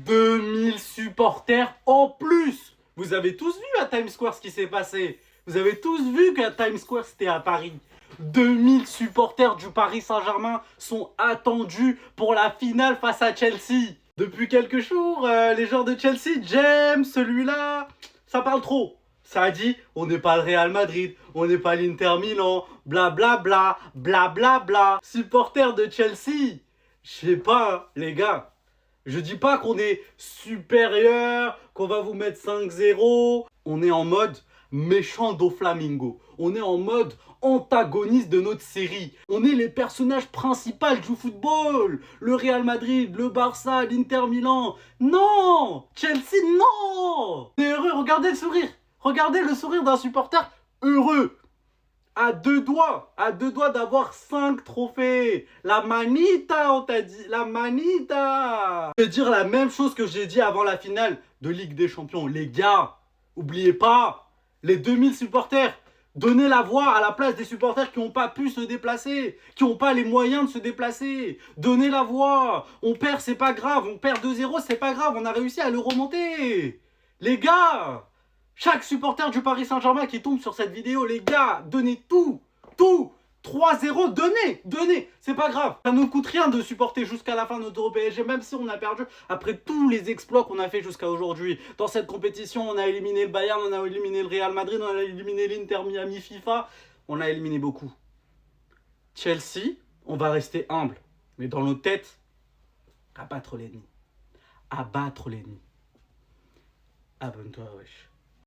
2000 supporters en plus. Vous avez tous vu à Times Square ce qui s'est passé. Vous avez tous vu qu'à Times Square c'était à Paris. 2000 supporters du Paris Saint-Germain sont attendus pour la finale face à Chelsea. Depuis quelques jours, les joueurs de Chelsea, James, celui-là, ça parle trop. Ça a dit, on n'est pas le Real Madrid, on n'est pas l'Inter Milan, blablabla, blablabla. Supporters de Chelsea, je sais pas, hein, les gars. Je dis pas qu'on est supérieur, qu'on va vous mettre 5-0. On est en mode méchant do Flamingo. On est en mode antagoniste de notre série. On est les personnages principaux du football. Le Real Madrid, le Barça, l'Inter Milan. Non! Chelsea, non! On est heureux, regardez le sourire. Regardez le sourire d'un supporter heureux. À deux doigts d'avoir 5 trophées. La manita, on t'a dit, la manita. Je vais dire la même chose que j'ai dit avant la finale de Ligue des Champions. Les gars, oubliez pas, les 2000 supporters, donnez la voix à la place des supporters qui n'ont pas pu se déplacer, qui n'ont pas les moyens de se déplacer. Donnez la voix. On perd, c'est pas grave. On perd 2-0, c'est pas grave. On a réussi à le remonter. Les gars, chaque supporter du Paris Saint-Germain qui tombe sur cette vidéo, les gars, donnez tout, tout. 3-0, donnez, c'est pas grave. Ça ne nous coûte rien de supporter jusqu'à la fin notre PSG, même si on a perdu après tous les exploits qu'on a fait jusqu'à aujourd'hui. Dans cette compétition, on a éliminé le Bayern, on a éliminé le Real Madrid, on a éliminé l'Inter Miami FIFA, on a éliminé beaucoup. Chelsea, on va rester humble, mais dans nos têtes, abattre l'ennemi. Abattre l'ennemi. Abonne-toi, wesh.